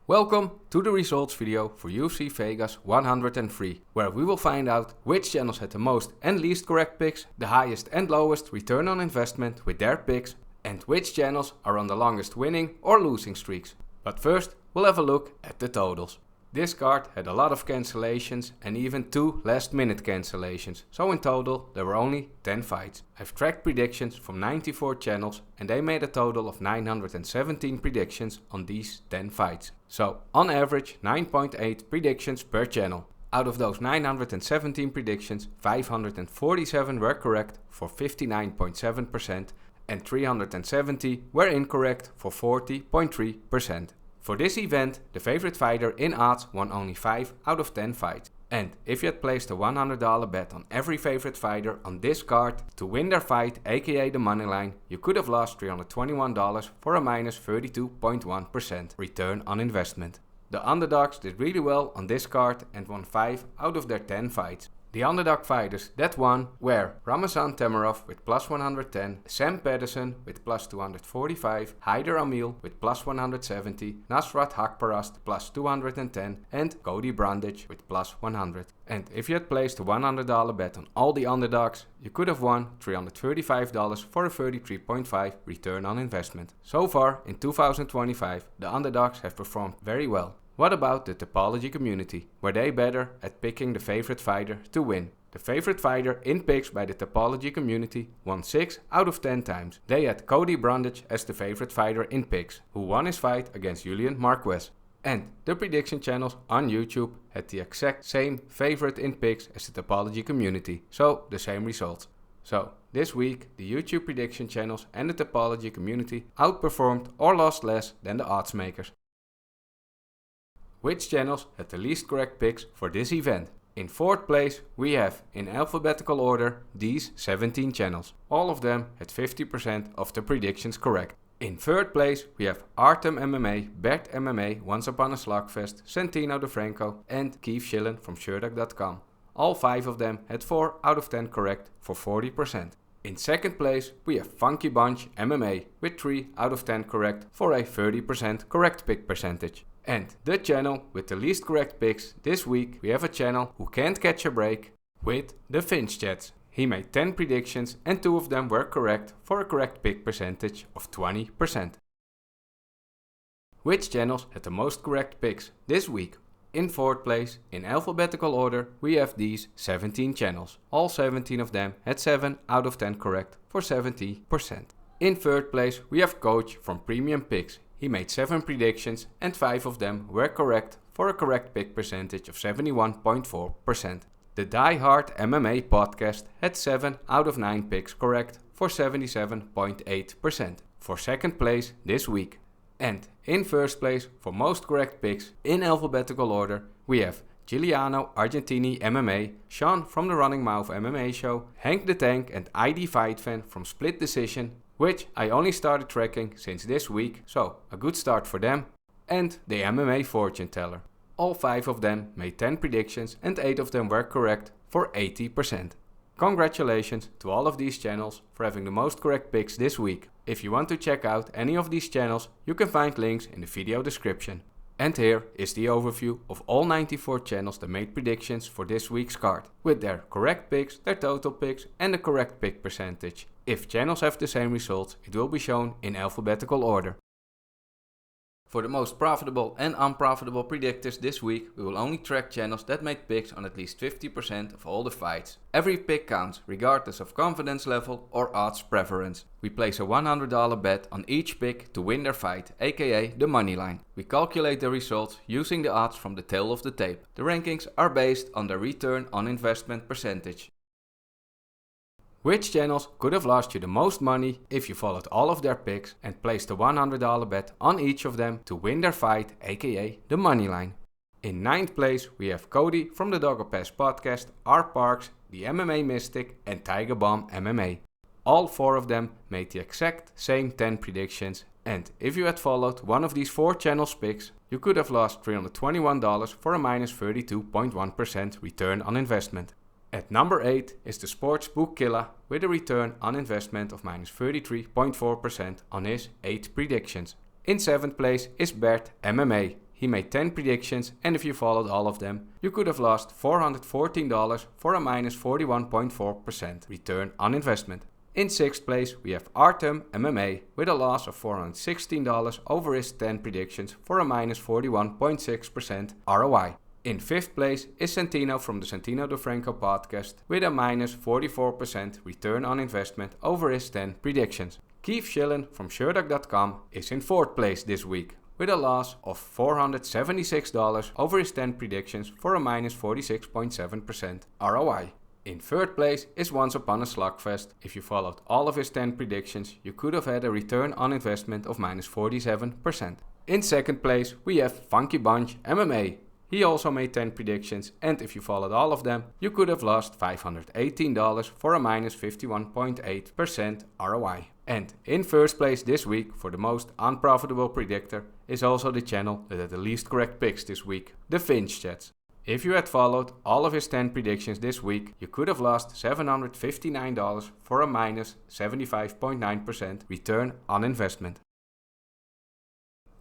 Welcome to the results video for UFC Vegas 103, where we will find out which channels had the most and least correct picks, the highest and lowest return on investment with their picks, and which channels are on the longest winning or losing streaks. But first, we'll have a look at the totals. This card had a lot of cancellations and even 2 last-minute cancellations, so in total there were only 10 fights. I've tracked predictions from 94 channels and they made a total of 917 predictions on these 10 fights. So, on average, 9.8 predictions per channel. Out of those 917 predictions, 547 were correct for 59.7% and 370 were incorrect for 40.3%. For this event, the favorite fighter in odds won only 5 out of 10 fights. And if you had placed a $100 bet on every favorite fighter on this card to win their fight, aka the money line, you could have lost $321 for a minus 32.1% return on investment. The underdogs did really well on this card and won 5 out of their 10 fights. The underdog fighters that won were Ramazan Tamarov with plus 110, Sam Pedersen with plus 245, Haider Amil with plus 170, Nasrat Haqparast plus 210 and Cody Brundage with plus 100. And if you had placed a $100 bet on all the underdogs, you could have won $335 for a 33.5 return on investment. So far in 2025, the underdogs have performed very well. What about the Tapology community? Were they better at picking the favorite fighter to win? The favorite fighter in picks by the Tapology community won 6 out of 10 times. They had Cody Brundage as the favorite fighter in picks, who won his fight against Julian Marquez. And the prediction channels on YouTube had the exact same favorite in picks as the Tapology community, so the same results. So, this week, the YouTube prediction channels and the Tapology community outperformed or lost less than the Oddsmakers. Which channels had the least correct picks for this event? In 4th place, we have, in alphabetical order, these 17 channels. All of them had 50% of the predictions correct. In 3rd place, we have Artem MMA, Bert MMA, Once Upon a Slugfest, Santino DeFranco and Keith Schillen from Sherlock.com. All 5 of them had 4 out of 10 correct for 40%. In 2nd place, we have Funky Bunch MMA with 3 out of 10 correct for a 30% correct pick percentage. And the channel with the least correct picks this week, we have a channel who can't catch a break with the Finch Chats. He made 10 predictions and 2 of them were correct for a correct pick percentage of 20%. Which channels had the most correct picks this week? In 4th place, in alphabetical order, we have these 17 channels. All 17 of them had 7 out of 10 correct for 70%. In 3rd place, we have Coach from Premium Picks. He made 7 predictions and 5 of them were correct for a correct pick percentage of 71.4%. The Die Hard MMA Podcast had 7 out of 9 picks correct for 77.8% for 2nd place this week. And in 1st place for most correct picks in alphabetical order, we have GuilianoArgentini MMA, Sean from the Running Mouth MMA show, Hank the Tank and ID Fight Fan from Split Decision, which I only started tracking since this week, so a good start for them, and the MMAFortuneteller. All 5 of them made 10 predictions and 8 of them were correct for 80%. Congratulations to all of these channels for having the most correct picks this week. If you want to check out any of these channels, you can find links in the video description. And here is the overview of all 94 channels that made predictions for this week's card, with their correct picks, their total picks and the correct pick percentage. If channels have the same results, it will be shown in alphabetical order. For the most profitable and unprofitable predictors this week, we will only track channels that made picks on at least 50% of all the fights. Every pick counts, regardless of confidence level or odds preference. We place a $100 bet on each pick to win their fight, aka the money line. We calculate the results using the odds from the tail of the tape. The rankings are based on the return on investment percentage. Which channels could have lost you the most money if you followed all of their picks and placed a $100 bet on each of them to win their fight, aka the money line? In 9th place, we have Cody from the Dogger Pass Podcast, R Parks, the MMA Mystic and Tiger Bomb MMA. All 4 of them made the exact same 10 predictions, and if you had followed one of these 4 channels picks, you could have lost $321 for a minus 32.1% return on investment. At number 8 is the Sportsbook Killer with a return on investment of minus 33.4% on his 8 predictions. In 7th place is Bert MMA. he made 10 predictions, and if you followed all of them, you could have lost $414 for a minus 41.4% return on investment. In 6th place, we have AsideMMA with a loss of $416 over his 10 predictions for a minus 41.6% ROI. In 5th place is Santino from the Santino DeFranco podcast with a minus 44% return on investment over his 10 predictions. Keith Schillen from Sherdock.com is in 4th place this week with a loss of $476 over his 10 predictions for a minus 46.7% ROI. In 3rd place is Once Upon a Slugfest. If you followed all of his 10 predictions, you could have had a return on investment of minus 47%. In 2nd place, we have Funky Bunch MMA. He also made 10 predictions, and if you followed all of them, you could have lost $518 for a minus 51.8% ROI. And in 1st place this week for the most unprofitable predictor is also the channel that had the least correct picks this week, the Finch Chats. If you had followed all of his 10 predictions this week, you could have lost $759 for a minus 75.9% return on investment.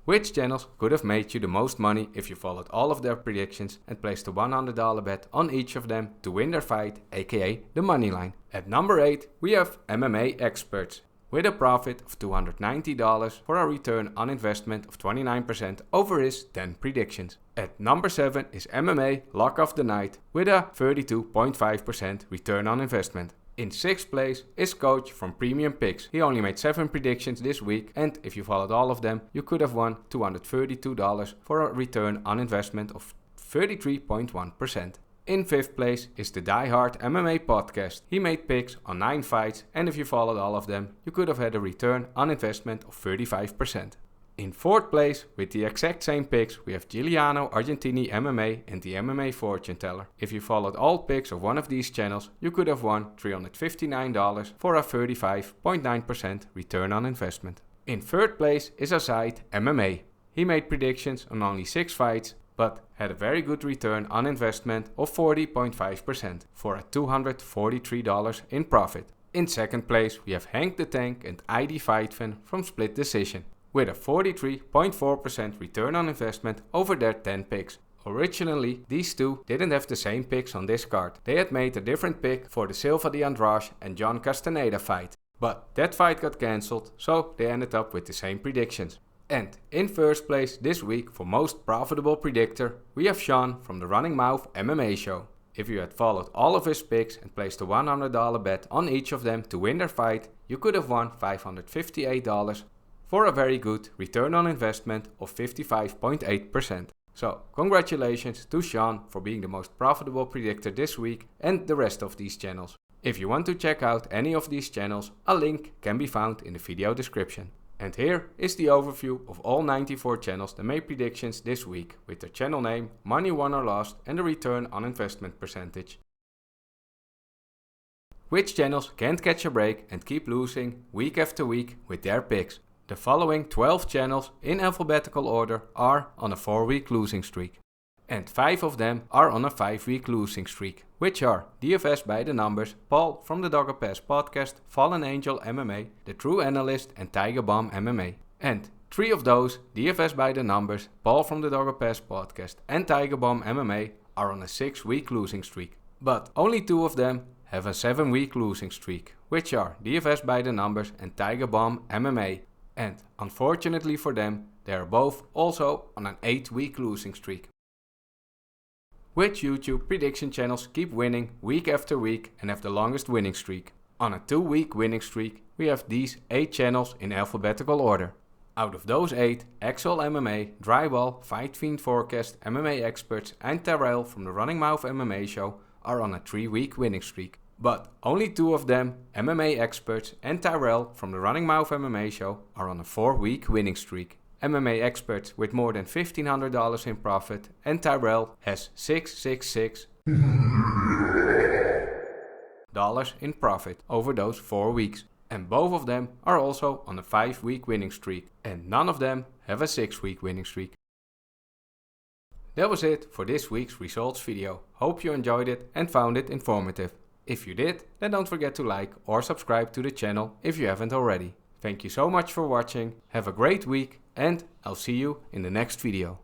Which channels could have made you the most money if you followed all of their predictions and placed a $100 bet on each of them to win their fight, aka the money line? At number 8, we have MMA Experts with a profit of $290 for a return on investment of 29% over his 10 predictions. At number 7 is MMA Lock of the Night with a 32.5% return on investment. In 6th place is Coach from Premium Picks. He only made 7 predictions this week, and if you followed all of them, you could have won $232 for a return on investment of 33.1%. In 5th place is the Die Hard MMA Podcast. He made picks on 9 fights, and if you followed all of them, you could have had a return on investment of 35%. In 4th place, with the exact same picks, we have GuilianoArgentini MMA and the MMA Fortune Teller. If you followed all picks of one of these channels, you could have won $359 for a 35.9% return on investment. In 3rd place is AsideMMA. He made predictions on only 6 fights, but had a very good return on investment of 40.5% for a $243 in profit. In 2nd place, we have Hank the Tank and ID Fight Fan from Split Decision, with a 43.4% return on investment over their 10 picks. Originally, these two didn't have the same picks on this card. They had made a different pick for the Silva de Andrade and John Castaneda fight. But that fight got cancelled, so they ended up with the same predictions. And in 1st place this week for most profitable predictor, we have Sean from the Running Mouth MMA show. If you had followed all of his picks and placed a $100 bet on each of them to win their fight, you could have won $558 for a very good return on investment of 55.8%. So congratulations to Sean for being the most profitable predictor this week and the rest of these channels. If you want to check out any of these channels, a link can be found in the video description. And here is the overview of all 94 channels that made predictions this week with their channel name, money won or lost, and the return on investment percentage. Which channels can't catch a break and keep losing week after week with their picks? The following 12 channels in alphabetical order are on a 4-week losing streak. And 5 of them are on a 5-week losing streak, which are DFS by the Numbers, Paul from the Dogger Pass podcast, Fallen Angel MMA, The True Analyst, and Tiger Bomb MMA. And 3 of those, DFS by the Numbers, Paul from the Dogger Pass podcast, and Tiger Bomb MMA, are on a 6-week losing streak. But only 2 of them have a 7-week losing streak, which are DFS by the Numbers and Tiger Bomb MMA. And unfortunately for them, they are both also on an 8-week losing streak. Which YouTube prediction channels keep winning week after week and have the longest winning streak? On a 2-week winning streak, we have these 8 channels in alphabetical order. Out of those 8, Axel MMA, Dryball, Fight Fiend Forecast, MMA Experts, and Tyrell from the Running Mouth MMA show are on a 3-week winning streak. But only 2 of them, MMA Experts and Tyrell from the Running Mouth MMA show, are on a 4-week winning streak. MMA Experts with more than $1,500 in profit, and Tyrell has $666 in profit over those 4 weeks. And both of them are also on a 5-week winning streak, and none of them have a 6-week winning streak. That was it for this week's results video. Hope you enjoyed it and found it informative. If you did, then don't forget to like or subscribe to the channel if you haven't already. Thank you so much for watching, have a great week, and I'll see you in the next video.